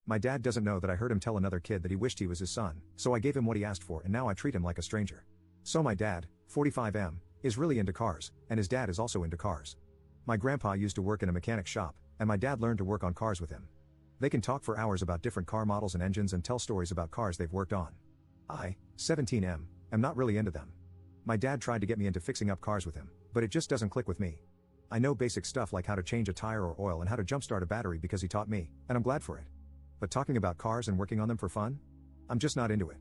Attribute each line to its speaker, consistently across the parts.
Speaker 1: My dad doesn't know that I heard him tell another kid that he wished he was his son, so I gave him what he asked for and now I treat him like a stranger. So my dad, 45M, is really into cars, and his dad is also into cars. My grandpa used to work in a mechanic shop, and my dad learned to work on cars with him. They can talk for hours about different car models and engines and tell stories about cars they've worked on. I, 17M, am not really into them. My dad tried to get me into fixing up cars with him, but it just doesn't click with me. I know basic stuff like how to change a tire or oil and how to jumpstart a battery because he taught me, and I'm glad for it. But talking about cars and working on them for fun? I'm just not into it.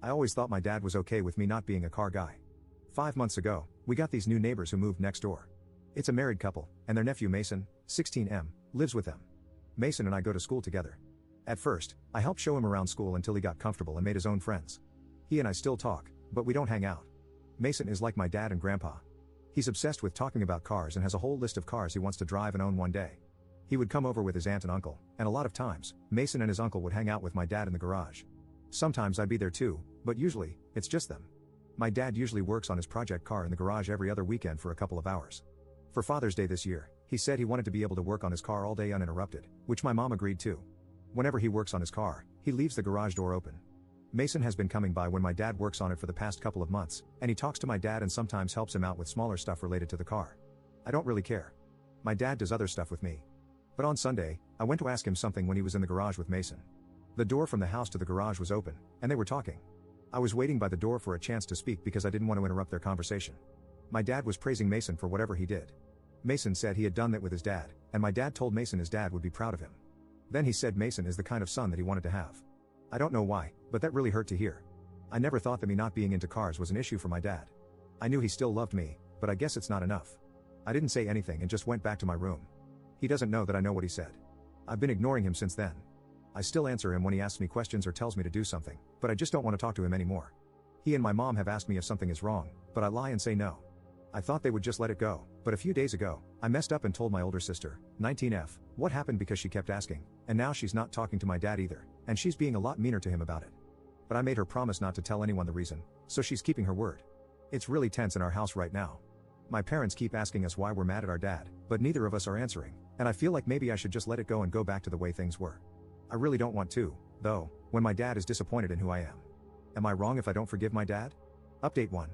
Speaker 1: I always thought my dad was okay with me not being a car guy. 5 months ago, we got these new neighbors who moved next door. It's a married couple, and their nephew Mason, 16M, lives with them. Mason and I go to school together. At first, I helped show him around school until he got comfortable and made his own friends. He and I still talk, but we don't hang out. Mason is like my dad and grandpa. He's obsessed with talking about cars and has a whole list of cars he wants to drive and own one day. He would come over with his aunt and uncle, and a lot of times, Mason and his uncle would hang out with my dad in the garage. Sometimes I'd be there too, but usually, it's just them. My dad usually works on his project car in the garage every other weekend for a couple of hours. For Father's Day this year, he said he wanted to be able to work on his car all day uninterrupted, which my mom agreed to. Whenever he works on his car, he leaves the garage door open. Mason has been coming by when my dad works on it for the past couple of months, and he talks to my dad and sometimes helps him out with smaller stuff related to the car. I don't really care. My dad does other stuff with me. But on Sunday, I went to ask him something when he was in the garage with Mason. The door from the house to the garage was open, and they were talking. I was waiting by the door for a chance to speak because I didn't want to interrupt their conversation. My dad was praising Mason for whatever he did. Mason said he had done that with his dad, and my dad told Mason his dad would be proud of him. Then he said Mason is the kind of son that he wanted to have. I don't know why, but that really hurt to hear. I never thought that me not being into cars was an issue for my dad. I knew he still loved me, but I guess it's not enough. I didn't say anything and just went back to my room. He doesn't know that I know what he said. I've been ignoring him since then. I still answer him when he asks me questions or tells me to do something, but I just don't want to talk to him anymore. He and my mom have asked me if something is wrong, but I lie and say no. I thought they would just let it go, but a few days ago, I messed up and told my older sister, 19F, what happened because she kept asking, and now she's not talking to my dad either, and she's being a lot meaner to him about it. But I made her promise not to tell anyone the reason, so she's keeping her word. It's really tense in our house right now. My parents keep asking us why we're mad at our dad, but neither of us are answering, and I feel like maybe I should just let it go and go back to the way things were. I really don't want to, though, when my dad is disappointed in who I am. Am I wrong if I don't forgive my dad? Update 1.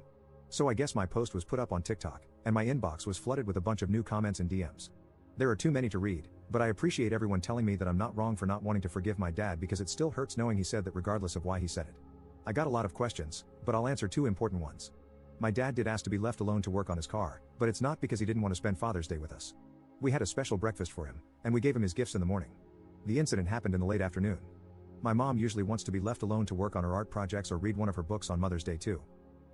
Speaker 1: So I guess my post was put up on TikTok, and my inbox was flooded with a bunch of new comments and DMs. There are too many to read, but I appreciate everyone telling me that I'm not wrong for not wanting to forgive my dad because it still hurts knowing he said that regardless of why he said it. I got a lot of questions, but I'll answer 2 important ones. My dad did ask to be left alone to work on his car, but it's not because he didn't want to spend Father's Day with us. We had a special breakfast for him, and we gave him his gifts in the morning. The incident happened in the late afternoon. My mom usually wants to be left alone to work on her art projects or read one of her books on Mother's Day too.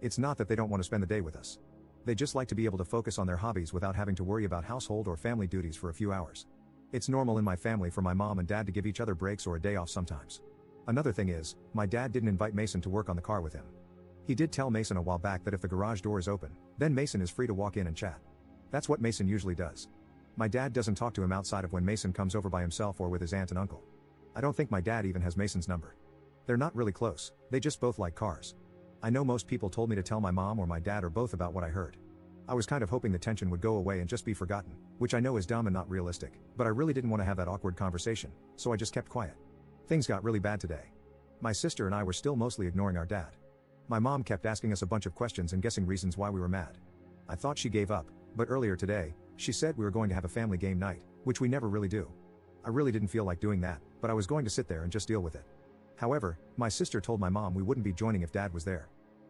Speaker 1: It's not that they don't want to spend the day with us. They just like to be able to focus on their hobbies without having to worry about household or family duties for a few hours. It's normal in my family for my mom and dad to give each other breaks or a day off sometimes. Another thing is, my dad didn't invite Mason to work on the car with him. He did tell Mason a while back that if the garage door is open, then Mason is free to walk in and chat. That's what Mason usually does. My dad doesn't talk to him outside of when Mason comes over by himself or with his aunt and uncle. I don't think my dad even has Mason's number. They're not really close, they just both like cars. I know most people told me to tell my mom or my dad or both about what I heard. I was kind of hoping the tension would go away and just be forgotten, which I know is dumb and not realistic, but I really didn't want to have that awkward conversation, so I just kept quiet. Things got really bad today. My sister and I were still mostly ignoring our dad. My mom kept asking us a bunch of questions and guessing reasons why we were mad. I thought she gave up, but earlier today, she said we were going to have a family game night, which we never really do. I really didn't feel like doing that, but I was going to sit there and just deal with it. However, my sister told my mom we wouldn't be joining if dad was there.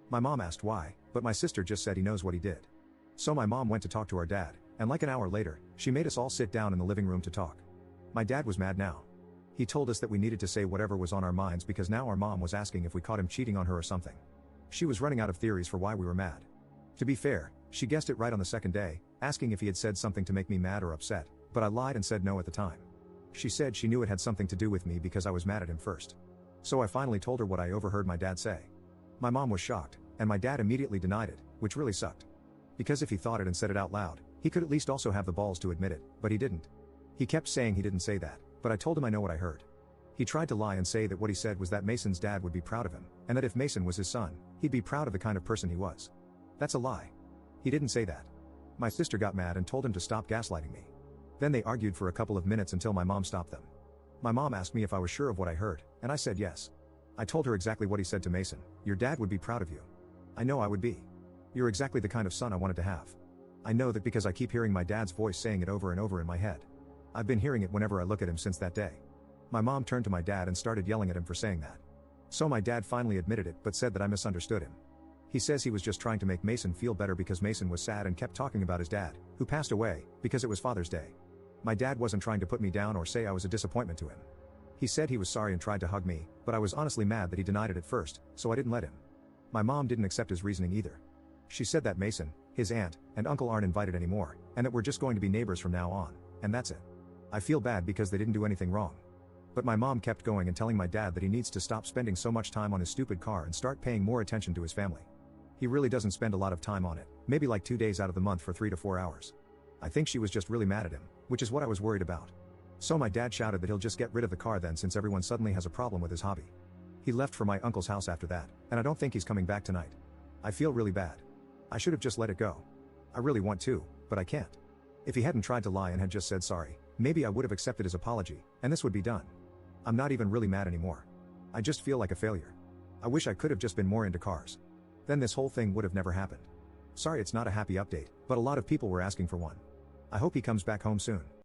Speaker 1: My mom asked why, but my sister just said he knows what he did. So my mom went to talk to our dad, and like an hour later, she made us all sit down in the living room to talk. My dad was mad now. He told us that we needed to say whatever was on our minds because now our mom was asking if we caught him cheating on her or something. She was running out of theories for why we were mad. To be fair, she guessed it right on the second day, asking if he had said something to make me mad or upset, but I lied and said no at the time. She said she knew it had something to do with me because I was mad at him first. So I finally told her what I overheard my dad say. My mom was shocked, and my dad immediately denied it, which really sucked. Because if he thought it and said it out loud, he could at least also have the balls to admit it, but he didn't. He kept saying he didn't say that, but I told him I know what I heard. He tried to lie and say that what he said was that Mason's dad would be proud of him, and that if Mason was his son, he'd be proud of the kind of person he was. That's a lie. He didn't say that. My sister got mad and told him to stop gaslighting me. Then they argued for a couple of minutes until my mom stopped them. My mom asked me if I was sure of what I heard, and I said yes. I told her exactly what he said to Mason. Your dad would be proud of you. I know I would be. You're exactly the kind of son I wanted to have. I know that because I keep hearing my dad's voice saying it over and over in my head. I've been hearing it whenever I look at him since that day. My mom turned to my dad and started yelling at him for saying that. So my dad finally admitted it but said that I misunderstood him. He says he was just trying to make Mason feel better because Mason was sad and kept talking about his dad, who passed away, because it was Father's Day. My dad wasn't trying to put me down or say I was a disappointment to him. He said he was sorry and tried to hug me, but I was honestly mad that he denied it at first, so I didn't let him. My mom didn't accept his reasoning either. She said that Mason, his aunt, and uncle aren't invited anymore, and that we're just going to be neighbors from now on, and that's it. I feel bad because they didn't do anything wrong. But my mom kept going and telling my dad that he needs to stop spending so much time on his stupid car and start paying more attention to his family. He really doesn't spend a lot of time on it, maybe like 2 days out of the month for 3 to 4 hours. I think she was just really mad at him, which is what I was worried about. So my dad shouted that he'll just get rid of the car then since everyone suddenly has a problem with his hobby. He left for my uncle's house after that, and I don't think he's coming back tonight. I feel really bad. I should have just let it go. I really want to, but I can't. If he hadn't tried to lie and had just said sorry, maybe I would have accepted his apology, and this would be done. I'm not even really mad anymore. I just feel like a failure. I wish I could have just been more into cars. Then this whole thing would have never happened. Sorry it's not a happy update, but a lot of people were asking for one. I hope he comes back home soon.